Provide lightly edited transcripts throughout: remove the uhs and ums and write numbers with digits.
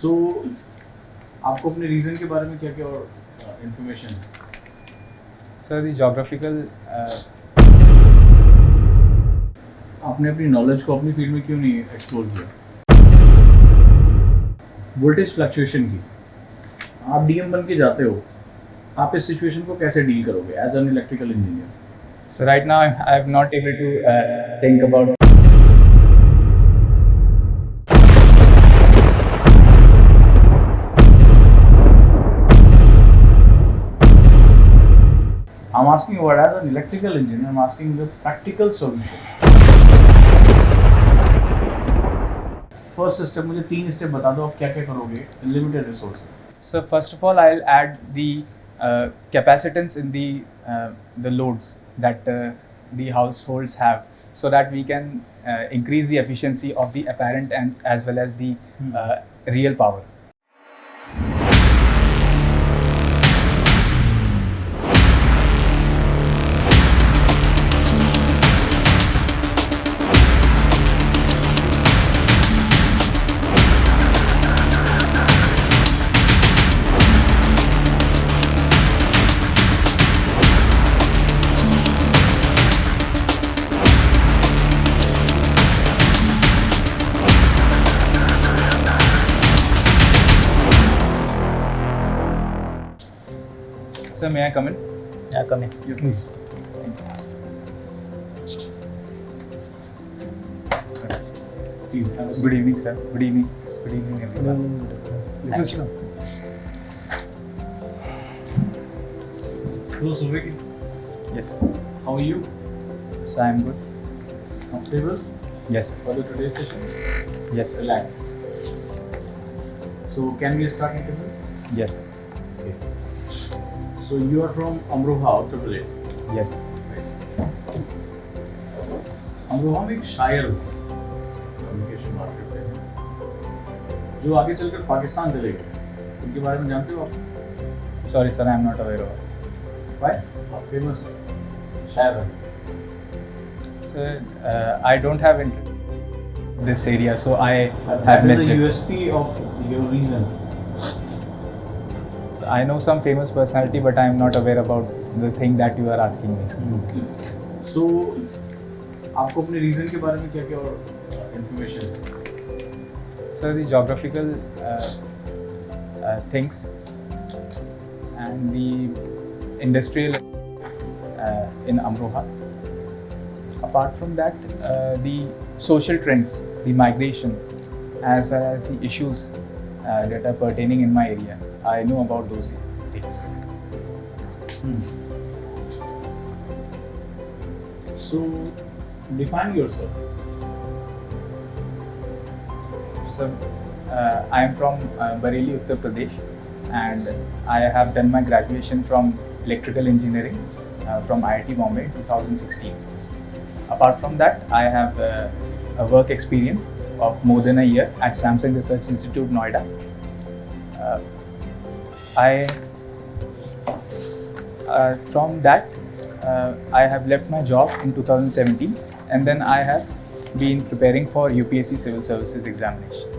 सो आपको अपने रीजन के बारे में क्या क्या और इन्फॉर्मेशन है? सर दी जोग्राफिकल आपने अपनी नॉलेज को अपनी फील्ड में क्यों नहीं एक्सप्लोर किया? वोल्टेज फ्लक्चुएशन की आप डीएम बन के जाते हो, आप इस सिचुएशन को कैसे डील करोगे as an electrical engineer? so right now I am not able to think about I'm asking you what as an electrical engineer, I'm asking the practical solution. First step मुझे 3 step बता दो, आप क्या क्या करोगे in limited resources? so first of all I'll add the capacitance in the loads that the households have so that we can increase the efficiency of the apparent and as well as the real power. Sir, may I come in? Yeah, come in. You please. Please have a Good evening, sir. Good evening. Good evening, everyone. Thank you. Hello, Suvik. Yes. How are you? So I am good. Comfortable Yes. for the today's session? Yes. Relax. So, can we start interview? Yes. Okay. So, you are from Amroha, Uttar Pradesh. Yes. Amroha में एक शायर communication market है जो आगे चलकर पाकिस्तान चले गए, उनके बारे में जानते हो आप? Sorry, sir. I am not aware of it. Why? आप फेमस शायर हैं। Sir, I don't have interest in this area, so I have That is missed the it. USP of your region. I know some famous personality, but I am not aware about the thing that you are asking me. So, आपको अपने reason के बारे में क्या क्या और information है? Sir, the geographical things and the industrial in Amroha. Apart from that, the social trends, the migration, as well as the issues that are pertaining in my area. I know about those things. So, define yourself. So, I am from Bareilly, Uttar Pradesh, and I have done my graduation from electrical engineering from IIT Bombay in 2016. Apart from that, I have a work experience of more than a year at Samsung Research Institute, Noida. From that, I have left my job in 2017, and then I have been preparing for UPSC Civil Services examination.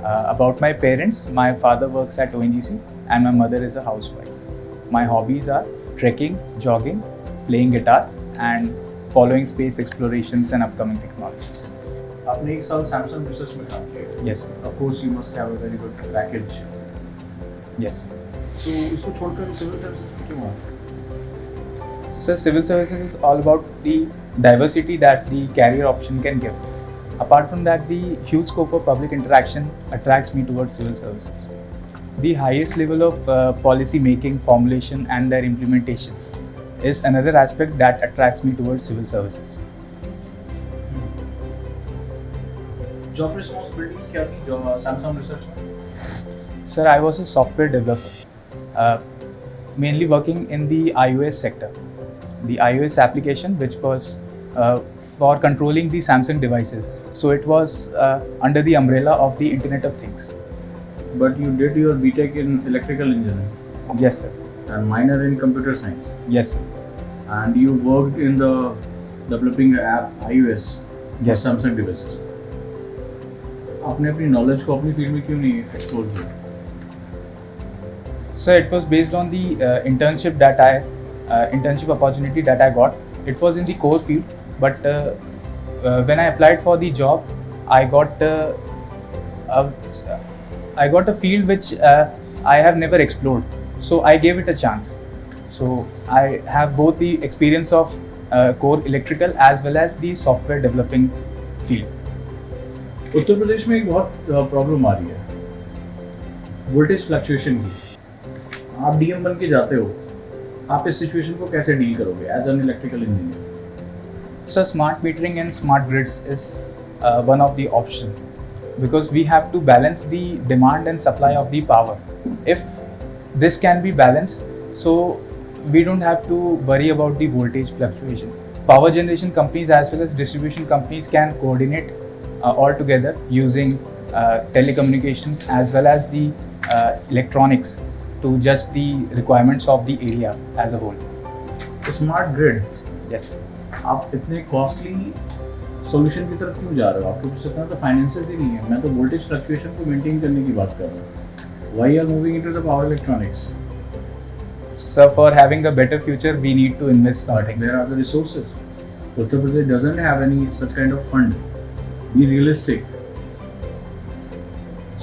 About my parents, my father works at ONGC and my mother is a housewife. My hobbies are trekking, jogging, playing guitar, and following space explorations and upcoming technologies. आपने एक साल Samsung research में काम किया। Yes, Of course, you must have a very good package. yes. So, इसको छोड़कर civil services में क्यों आए? So civil services is all about the diversity that the career option can give. Apart from that, the huge scope of public interaction attracts me towards civil services. The highest level of policy making, formulation and their implementation is another aspect that attracts me towards civil services. Job responsibilities क्या थी जो Samsung research में? Sir, I was a software developer, mainly working in the iOS sector. The iOS application, which was for controlling the Samsung devices. So it was under the umbrella of the Internet of Things. But you did your BTech in electrical engineering Yes, sir. and minor in computer science, Yes, sir. and you worked in the developing app iOS for Yes. Samsung devices. आपने अपनी knowledge को अपनी field में क्यों नहीं explore किया? So it was based on the internship opportunity that I got. It was in the core field, but when I applied for the job, I got a field which I have never explored. So I gave it a chance. So I have both the experience of core electrical as well as the software developing field. Uttar Pradesh में एक बहुत problem आ रही है voltage fluctuation की। आप DM बन के जाते हो, आप इस सिचुएशन को कैसे डील करोगे as an electrical engineer? So smart metering and smart grids is one of the option because we have to balance the demand and supply of the power. If this can be balanced, so we don't have to worry about the voltage fluctuation. Power generation companies as well as distribution companies can coordinate all together using telecommunications as well as the electronics to judge the requirements of the area as a whole. Smart grid, Yes. आप इतने costly solution की तरफ क्यों जा रहे हो? आपके पास इतना तो फाइनेंसेस ही नहीं है। मैं तो वोल्टेज फ्लक्चुएशन को मेंटेन करने की बात कर रहा हूँ। Why you are moving into the power electronics? So for having a better future, we need to invest something. Where are the resources? Uttar Pradesh doesn't have any such kind of fund. Be realistic.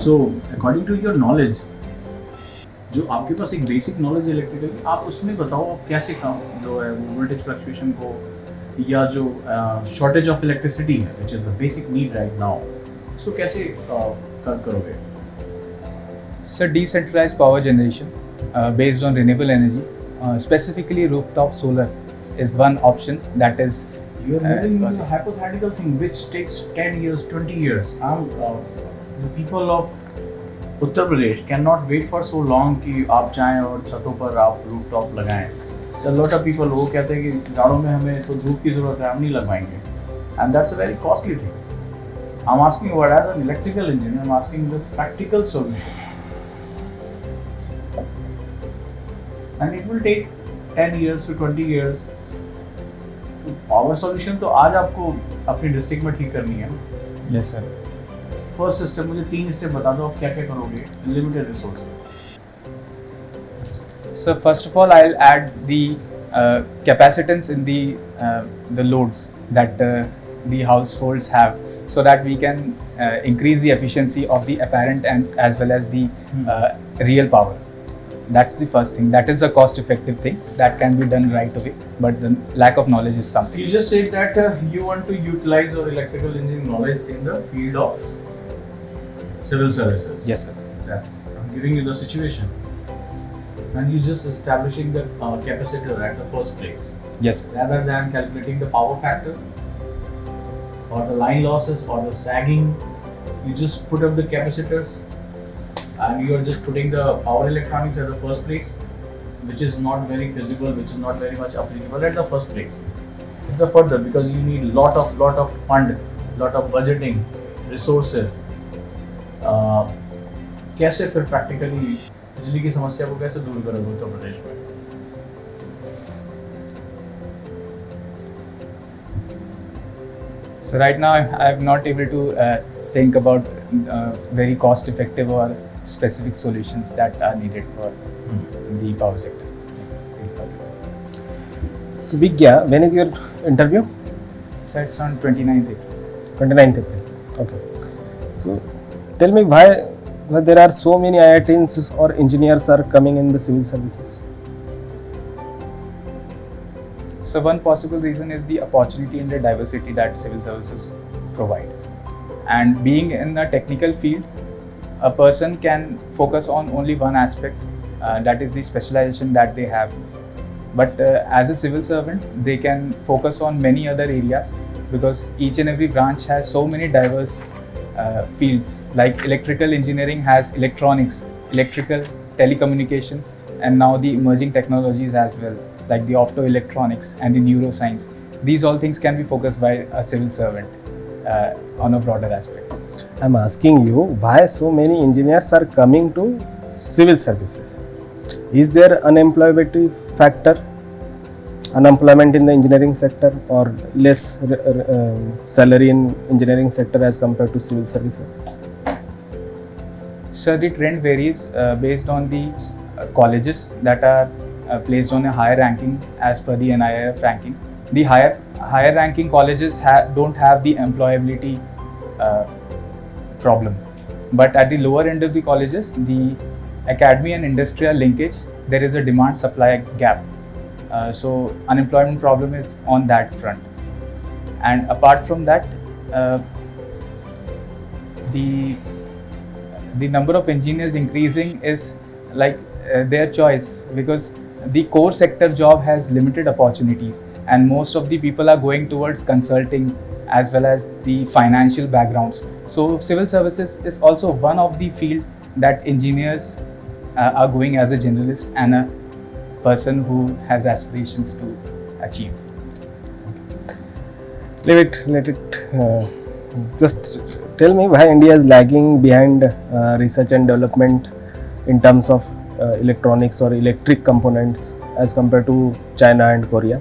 So, according to your knowledge, जो आपके पास एक basic knowledge electrical, आप उसमें बताओ आप कैसे काम जो है वो वोल्टेज फ्लक्चुएशन को या जो शॉर्टेज ऑफ इलेक्ट्रिसिटी है which is the basic need right now, इसको कैसे करोगे? So decentralized power generation based on renewable energy, specifically rooftop solar, is one option that is. You are moving into a hypothetical thing which takes 10 years, 20 years. The people of Uttar Pradesh cannot wait for so long कि आप जाएं और छतों पर आप rooftop लगाएं. So a lot of people वो कहते हैं कि जाड़ों में हमें तो धूप की ज़रूरत है, हम नहीं लगवाएंगे. And that's a very costly thing. I'm asking what as an electrical engineer, I'm asking the practical solution. And it will take 10 years to 20 years. Power solution तो आज आपको अपनी डिस्ट्रिक्ट में ठीक करनी है। Yes sir. फर्स्ट स्टेप, मुझे 3 step बता दो आप क्या क्या करोगे limited resource. So first of all, I'll add the capacitance in the loads that the households have, so that we can increase the efficiency of the apparent and as well as the real power. That's the first thing. That is a cost-effective thing that can be done right away, but the lack of knowledge is something. You just said that you want to utilize your electrical engineering knowledge in the field of civil services. Yes sir. Yes. I'm giving you the situation. And you just establishing the capacitor at the first place. Yes sir. Rather than calculating the power factor or the line losses or the sagging, you just put up the capacitors and you are just putting the power electronics at the first place, which is not very feasible, which is not very much applicable at the first place. It's the further, because you need lot of fund, lot of budgeting, resources. कैसे फिर practically बिजली की समस्या को कैसे दूर करोगे उत्तर प्रदेश में? So right now I'm not able to think about very cost-effective or specific solutions that are needed for the power sector. So Vigya, when is your interview? So it's on 29th April. 29th April. Okay. So tell me why there are so many IITs or engineers are coming in the civil services? So one possible reason is the opportunity and the diversity that civil services provide. And being in a technical field, a person can focus on only one aspect, that is the specialization that they have. But as a civil servant, they can focus on many other areas because each and every branch has so many diverse fields. Like electrical engineering has electronics, electrical, telecommunication, and now the emerging technologies as well, like the optoelectronics and the neuroscience. These all things can be focused by a civil servant on a broader aspect. I'm asking you why so many engineers are coming to civil services. Is there unemployability factor, unemployment in the engineering sector, or less salary in engineering sector as compared to civil services? So the trend varies based on the colleges that are placed on a higher ranking as per the NIIF ranking. The higher ranking colleges don't have the employability problem, but at the lower end of the colleges, the academy and industrial linkage, there is a demand supply gap. So unemployment problem is on that front. And apart from that, the number of engineers increasing is like their choice, because the core sector job has limited opportunities, and most of the people are going towards consulting as well as the financial backgrounds. So civil services is also one of the field that engineers are going as a generalist and a person who has aspirations to achieve. Let it. Just tell me why India is lagging behind research and development in terms of electronics or electric components as compared to China and Korea.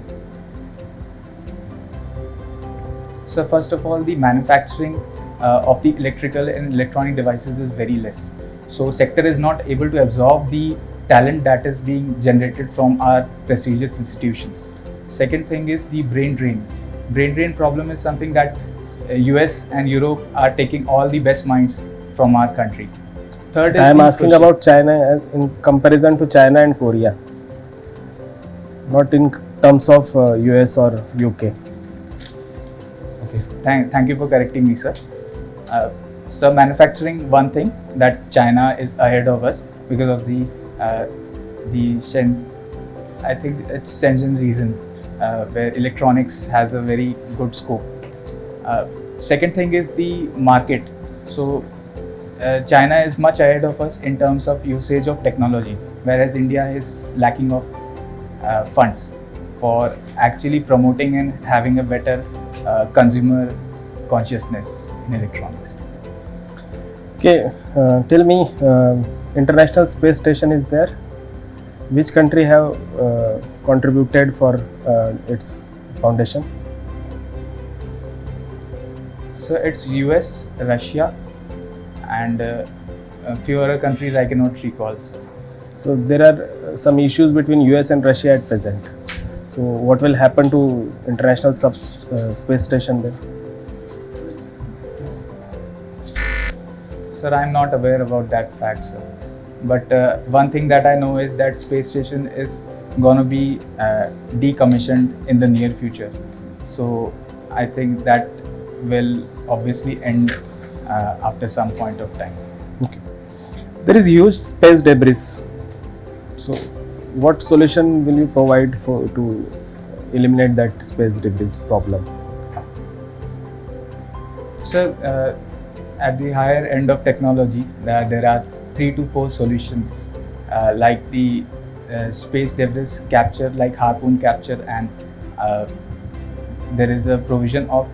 So first of all, the manufacturing of the electrical and electronic devices is very less. So sector is not able to absorb the talent that is being generated from our prestigious institutions. Second thing is the brain drain. Brain drain problem is something that US and Europe are taking all the best minds from our country. Third is I am asking about China in comparison to China and Korea, not in terms of US or UK. Thank you for correcting me, sir. So manufacturing, one thing that China is ahead of us because of the I think it's Shenzhen region where electronics has a very good scope. Second thing is the market. So China is much ahead of us in terms of usage of technology, whereas India is lacking of funds for actually promoting and having a better consumer consciousness in electronics. Okay, tell me, International Space Station is there. Which country have contributed for its foundation? So it's US, Russia, and a few other countries I cannot recall. So there are some issues between US and Russia at present. So what will happen to International Space Station then? Sir, I'm not aware about that fact, sir. But one thing that I know is that space station is going to be decommissioned in the near future. So I think that will obviously end after some point of time. Okay. There is huge space debris. So what solution will you provide to eliminate that space debris problem? Sir, at the higher end of technology, there are 3 to 4 solutions like the space debris capture, like harpoon capture, and there is a provision of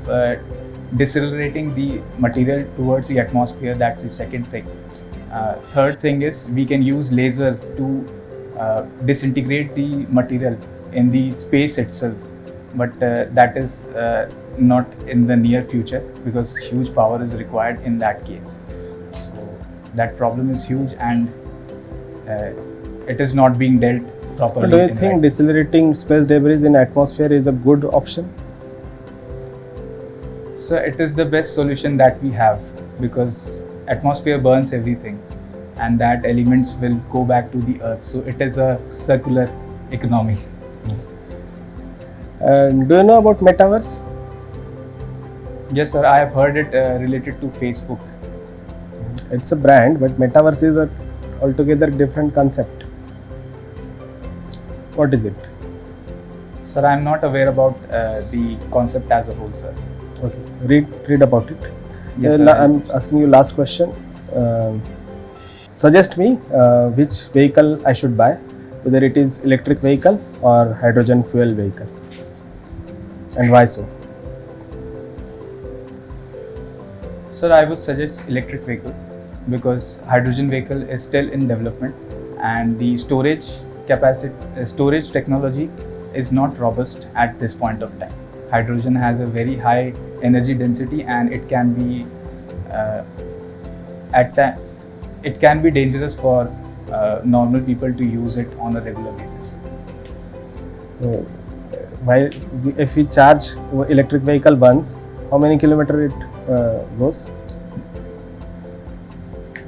decelerating the material towards the atmosphere. That's the second thing. Third thing is we can use lasers to disintegrate the material in the space itself, but that is not in the near future because huge power is required in that case. So that problem is huge and it is not being dealt properly. But do you think decelerating space debris in atmosphere is a good option? So it is the best solution that we have because atmosphere burns everything and that elements will go back to the earth. So it is a circular economy. Do you know about Metaverse? Yes, sir. I have heard it related to Facebook. It's a brand, but Metaverse is a altogether different concept. What is it? Sir, I am not aware about the concept as a whole, sir. Okay, read about it. Yes, sir. I'm asking you last question. Suggest me which vehicle I should buy, whether it is electric vehicle or hydrogen fuel vehicle, and why so? Sir, I would suggest electric vehicle because hydrogen vehicle is still in development and the storage capacity, storage technology is not robust at this point of time. Hydrogen has a very high energy density and it can be it can be dangerous for normal people to use it on a regular basis. So, if we charge electric vehicle once, how many kilometer it goes?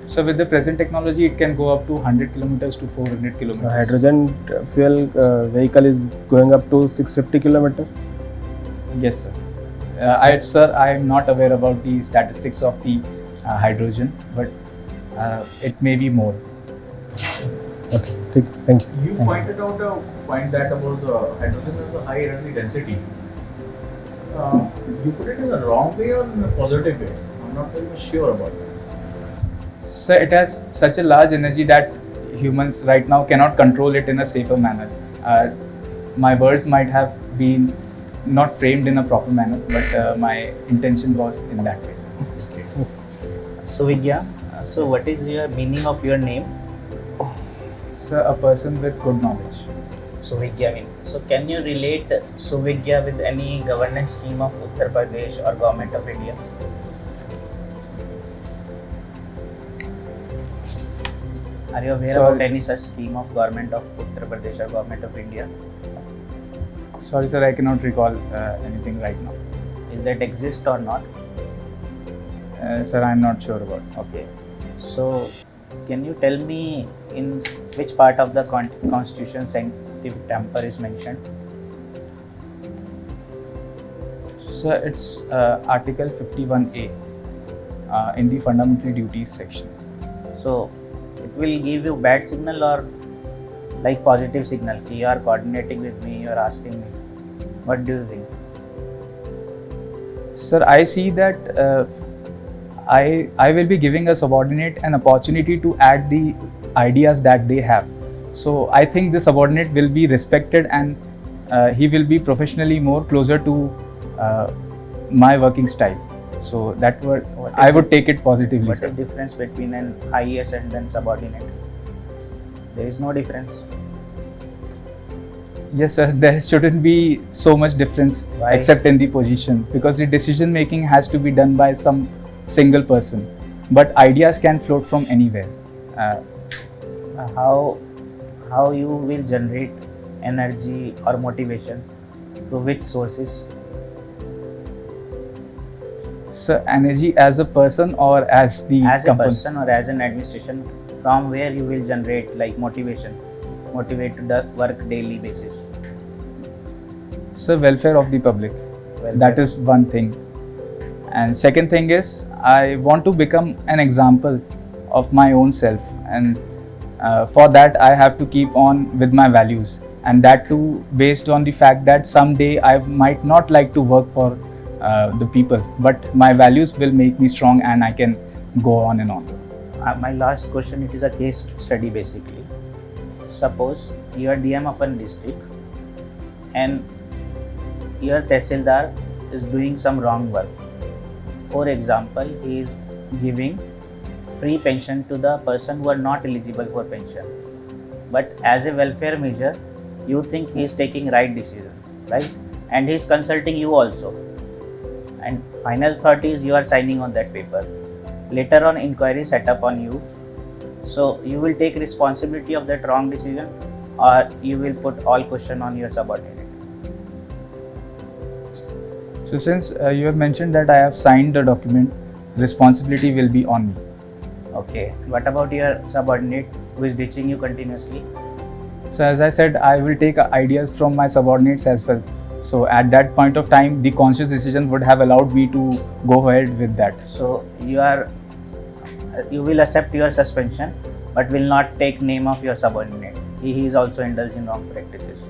So with the present technology, it can go up to 100 kilometers to 400 kilometers. Hydrogen fuel vehicle is going up to 650 kilometer. Yes, sir. I am not aware about the statistics of the hydrogen, but it may be more. Okay, thank you. You pointed out a point that about hydrogen has a high energy density. You put it in the wrong way or in a positive way? I'm not very much sure about that. So it has such a large energy that humans right now cannot control it in a safer manner. My words might have been not framed in a proper manner, but my intention was in that way. Okay. Suvigya, so what is your meaning of your name? So a person with good knowledge. Suvigya mean. So can you relate Suvigya with any governance scheme of Uttar Pradesh or government of India? Are you aware Sorry. about any such scheme of government of Uttar Pradesh or government of India? Sorry, sir, I cannot recall anything right now. Is that exist or not? Sir, I am not sure about. Okay. So can you tell me in which part of the constitution scientific temper is mentioned? So it's Article 51A in the Fundamental Duties section. So it will give you bad signal or like positive signal? You are coordinating with me, you are asking me. What do you think? Sir, I see that I will be giving a subordinate an opportunity to add the ideas that they have. So I think the subordinate will be respected and he will be professionally more closer to my working style. So that would I would take it positively. What's Sir. the difference between an IAS and then subordinate? There is no difference. Yes, sir. There shouldn't be so much difference Why? except in the position, because the decision making has to be done by some single person, but ideas can float from anywhere. How you will generate energy or motivation? Through which sources? So energy as a person or as the As a company? person or as an administration, from where you will generate like motivate to the work daily basis? So welfare of the public. Welfare. That is one thing. And second thing is I want to become an example of my own self, and for that I have to keep on with my values, and that too based on the fact that someday I might not like to work for the people, but my values will make me strong and I can go on and on. My last question, it is a case study basically. Suppose you are DM of a district and your Tehsildar is doing some wrong work. For example, he is giving free pension to the person who are not eligible for pension. But as a welfare measure, you think he is taking right decision, right? And he is consulting you also. And final thought is you are signing on that paper. Later on, inquiry set up on you. So you will take responsibility of that wrong decision, or you will put all question on your subordinate. So since you have mentioned that I have signed the document, responsibility will be on me. Okay. What about your subordinate who is ditching you continuously? So as I said, I will take ideas from my subordinates as well. So at that point of time, the conscious decision would have allowed me to go ahead with that. So you will accept your suspension, but will not take name of your subordinate. He is also indulged in wrong practices.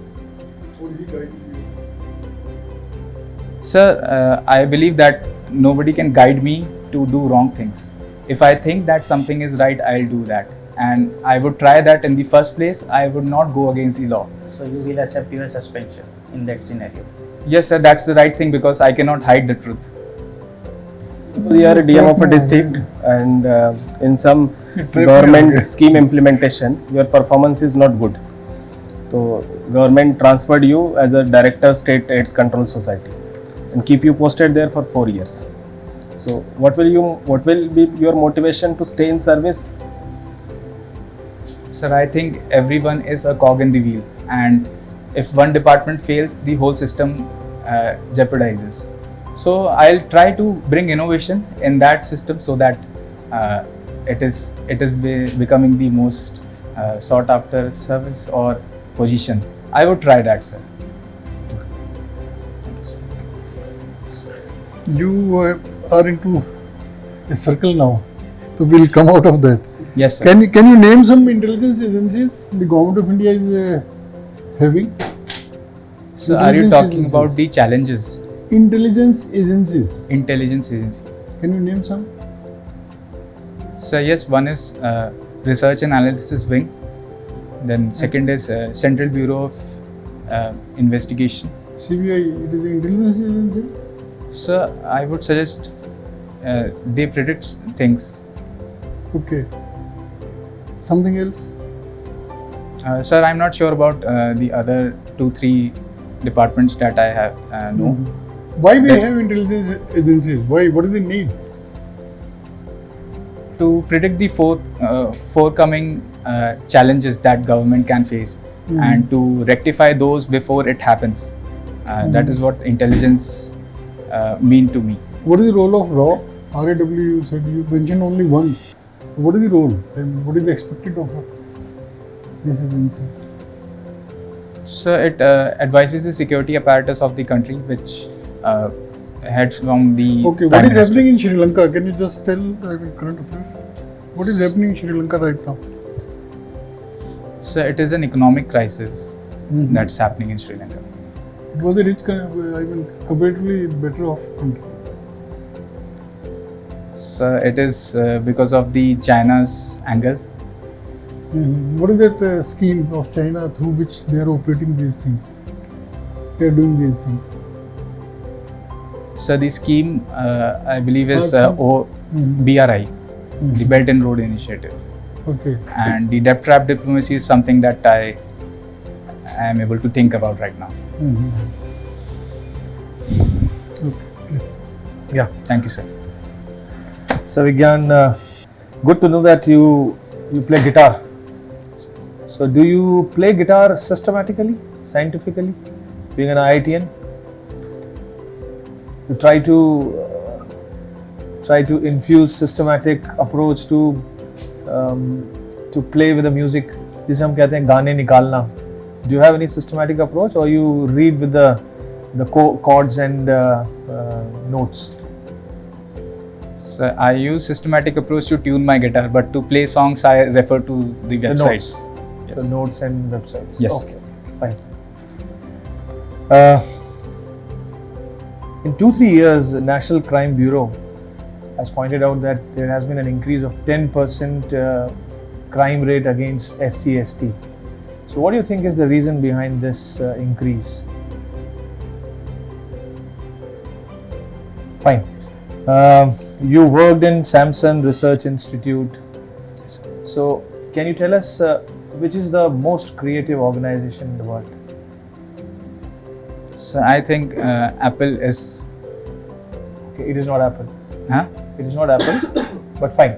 Sir, I believe that nobody can guide me to do wrong things. If I think that something is right, I'll do that. And I would try that in the first place. I would not go against the law. So you will accept your suspension in that scenario. Yes, sir, that's the right thing because I cannot hide the truth. Suppose you are a DM of a district and in some government scheme implementation, your performance is not good. So government transferred you as a director state AIDS control society and keep you posted there for 4 years. So what will be your motivation to stay in service Sir, I think everyone is a cog in the wheel, and if one department fails, the whole system jeopardizes. So I'll try to bring innovation in that system so that it is becoming the most sought after service or position. I would try that, sir. You are into a circle now, so we'll come out of that. Yes, sir. Can you name some intelligence agencies the government of India is having? So are you Intelligence talking agencies. about the challenges? Intelligence agencies. Intelligence agencies. Can you name some? So yes, one is Research and Analysis Wing. Then second is Central Bureau of Investigation. CBI, it is an intelligence agency. So I would suggest they predict things. Okay. Something else? Sir, I'm not sure about the other 2-3 departments that I have know. Why we That- have intelligence agencies? Why? What is the need? To predict the forthcoming challenges that government can face and to rectify those before it happens. That is what intelligence mean to me. What is the role of RAW? RAW, you said you mentioned only one. What is the role and what is expected of this agency? So it advises the security apparatus of the country, which heads from the Okay, Prime what is Minister. happening in Sri Lanka? Can you just tell current affairs? What is happening in Sri Lanka right now? So it is an economic crisis that's happening in Sri Lanka. It was a rich, comparatively better off country. So it is because of the China's anger. What is that scheme of China through which they are operating these things? They are doing these things. So the scheme, I believe, is Mhm. BRI, the Belt and Road Initiative. Okay. And the debt trap diplomacy is something that I am able to think about right now. Yeah. Thank you, sir. So Vigyan, good to know that you play guitar. So do you play guitar systematically, scientifically, being an IITian? You try to infuse systematic approach to play with the music. जिसे हम कहते हैं गाने निकालना. Do you have any systematic approach, or you read with the chords and notes? So I use systematic approach to tune my guitar, but to play songs I refer to the websites. The Yes. notes and websites. Yes. Okay, fine. In 2-3 years, the National Crime Bureau has pointed out that there has been an increase of 10% crime rate against SC/ST. So, what do you think is the reason behind this increase? Fine. You worked in Samsung Research Institute. So, can you tell us which is the most creative organization in the world? So I think Apple is. Okay, it is not Apple. Huh? It is not Apple, but fine.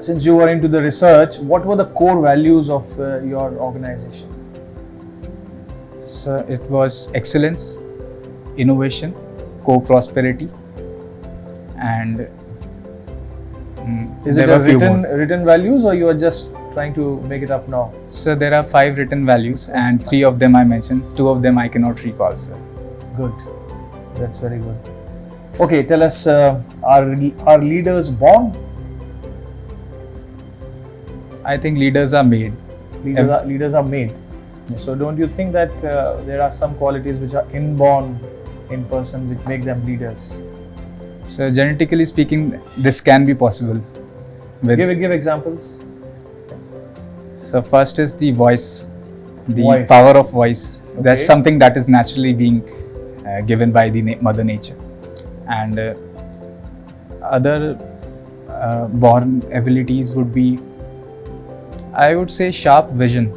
Since you were into the research, what were the core values of your organization? So it was excellence, innovation, co-prosperity, and Is there it were a few more. written values, or you are just trying to make it up now? So there are 5 written values, and 3 of them I mentioned. 2 of them I cannot recall, sir. Good. That's very good. Okay, tell us, are leaders born? I think leaders are made. Leaders are made. So don't you think that there are some qualities which are inborn in person which make them leaders? So genetically speaking, this can be possible. With, Give examples. So first is the voice, the Voice. power of voice. That's Okay. something that is naturally being given by the mother nature. And other born abilities would be, I would say, sharp vision.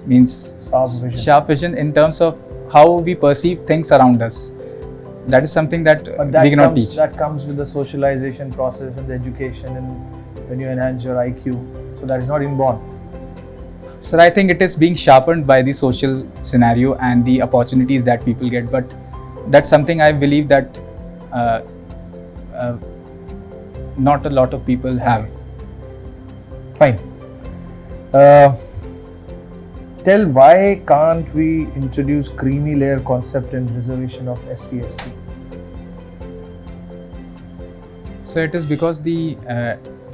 Means sharp vision in terms of how we perceive things around us. That is something that, But we cannot teach. that comes with the socialization process and the education, and when you enhance your IQ. So that is not inborn. Sir, I think it is being sharpened by the social scenario and the opportunities that people get, but that's something I believe that not a lot of people have. Fine. Tell why can't we introduce creamy layer concept in reservation of SC/ST? So it is because the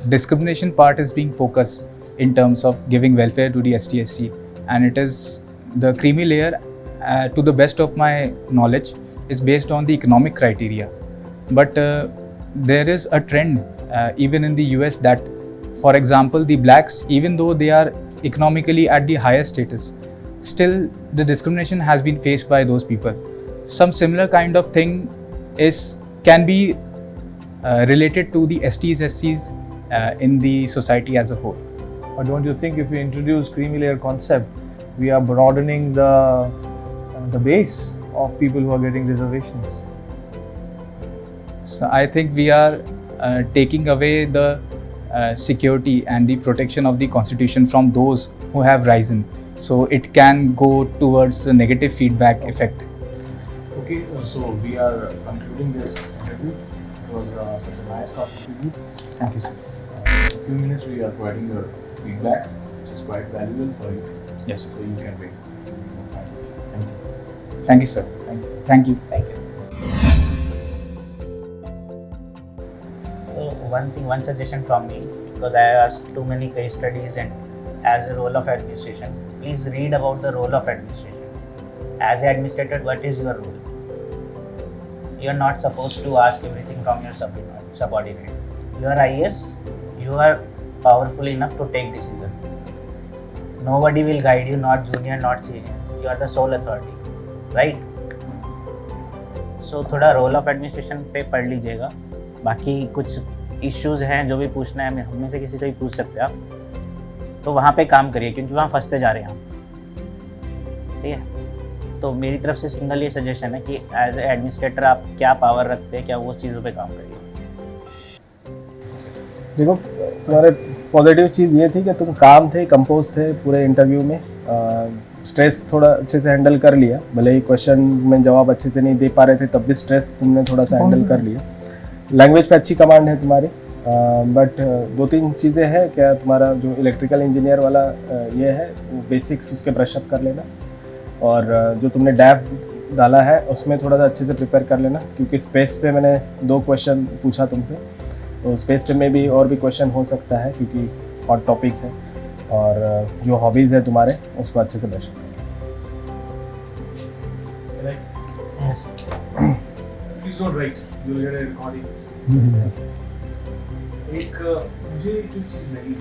discrimination part is being focused in terms of giving welfare to the ST/SC, and it is the creamy layer, to the best of my knowledge, is based on the economic criteria. But there is a trend even in the US that, for example, the blacks, even though they are economically at the higher status, still the discrimination has been faced by those people. Some similar kind of thing can be related to the STs, SCs in the society as a whole. Or don't you think if we introduce creamy layer concept, we are broadening the base of people who are getting reservations? So I think we are taking away the security and the protection of the constitution from those who have risen. So it can go towards the negative feedback effect. Okay, so we are concluding this interview. It was such a nice talking to you. Thank you, sir. In a few minutes we are providing your feedback, which is quite valuable for you. Yes, sir. So you can wait. Thank you. Thank you, sir. Thank you. Thank you. So one suggestion from me, because I asked too many case studies and as a role of administration, please read about the role of administration. As an administrator, what is your role? You are not supposed to ask everything from your subordinate. You are IAS, you are powerful enough to take decision. Nobody will guide you, not junior, not senior. You are the sole authority, right? So थोड़ा role of administration पे पढ़ लीजिएगा. बाकी कुछ issues हैं जो भी पूछना है हम में से किसी से भी पूछ सकते हैं आप, तो वहाँ पे काम करिए क्योंकि वहाँ फंसते जा रहे हैं हम. ठीक है, तो मेरी तरफ से सिंगल ये सजेशन है कि एज ए एडमिनिस्ट्रेटर आप क्या पावर रखते हैं, क्या वो चीज़ों पे काम करिए. देखो, तुम्हारे पॉजिटिव चीज़ ये थी कि तुम काम थे, कंपोज थे पूरे इंटरव्यू में. स्ट्रेस थोड़ा अच्छे से हैंडल कर लिया, भले ही क्वेश्चन में जवाब अच्छे से नहीं दे पा रहे थे, तब भी स्ट्रेस तुमने थोड़ा सा हैंडल कर लिया. लैंग्वेज पे अच्छी कमांड है तुम्हारी, बट दो तीन चीज़ें हैं. क्या तुम्हारा जो इलेक्ट्रिकल इंजीनियर वाला ये है, वो बेसिक्स उसके ब्रशअप कर लेना, और जो तुमने डैप डाला है उसमें थोड़ा सा अच्छे से प्रिपेयर कर लेना, क्योंकि स्पेस पे मैंने 2 क्वेश्चन पूछा तुमसे, तो स्पेस पे में भी और भी क्वेश्चन हो सकता है क्योंकि हॉट टॉपिक है. और जो हॉबीज़ है तुम्हारे उसको अच्छे से ब्रशअप कर. Please don't write. You will get a recording. एक मुझे जो चीज़ लगी,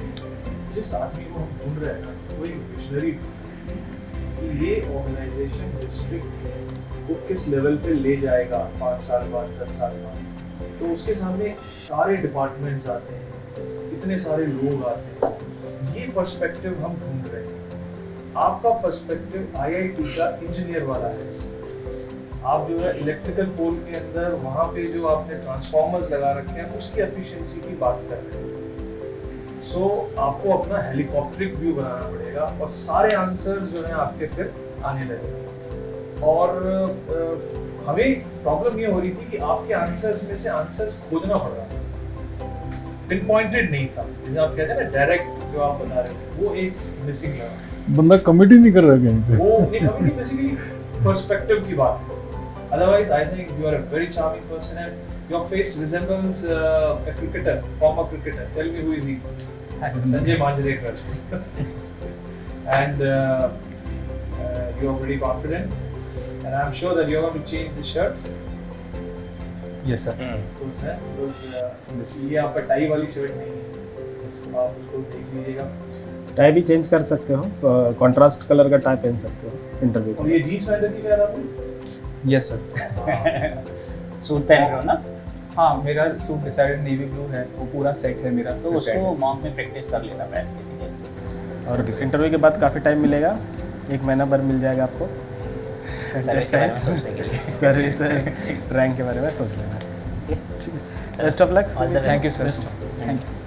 जिस आदमी को हम ढूंढ रहे हैं ना, वो एक विजनरी कि ये ऑर्गेनाइजेशन डिस्ट्रिक्ट को किस लेवल पे ले जाएगा 5 साल बाद, 10 साल बाद. तो उसके सामने सारे डिपार्टमेंट्स आते हैं, इतने सारे लोग आते हैं. ये पर्सपेक्टिव हम ढूंढ रहे हैं. आपका पर्सपेक्टिव आईआईटी का इंजीनियर वाला है. आप जो है इलेक्ट्रिकल पोल के अंदर वहाँ पे जो आपने ट्रांसफॉर्मर्स लगा रखे हैं उसकी एफिशिएंसी की बात कर रहे हैं. सो आपको अपना हेलीकॉप्टरिक व्यू बनाना पड़ेगा और सारे आंसर्स जो हैं आपके फिर आने लगेंगे. और हमें प्रॉब्लम ये हो रही थी कि आपके आंसर्स में से आंसर्स खोजना पड़ रहा था, पिन पॉइंटेड नहीं था. जैसे आप कहते हैं ना डायरेक्ट जो आप बता रहे हैं, वो एक मिसिंग लगा. बंदा कमिटी नहीं कर रहा कहीं पे. वो नहीं, कमिटी बेसिकली पर्सपेक्टिव की बात है. Otherwise, I think you are a very charming person and your face resembles a cricketer, former cricketer. Tell me, who is he? Sanjay Manjrekar. And you are very confident, and I'm sure that you are going to change the shirt. Yes, sir. Cool, sir. Because ये आपका tie वाली shirt नहीं है, आप उसको देख लीजिएगा. Tie भी चेंज कर सकते हो, कॉन्ट्रास्ट कलर का टाई पहन सकते हो इंटरव्यू और में. ये जीन्स पहन रखी है आपने? Yes, sir. सूट पहन रहे हो ना, हाँ, मेरा सूट डिसाइडेड नेवी ब्लू है, वो पूरा सेट है मेरा. तो उसको मॉक में प्रैक्टिस कर लेना पहन के. और इस इंटरव्यू के बाद काफ़ी टाइम मिलेगा, 1 महीना भर मिल जाएगा आपको सर्विस के बारे में सोचने के लिए. सर्विस रैंक के बारे में सोच लेना. Best of luck. All the best. Thank you, sir. Thank you.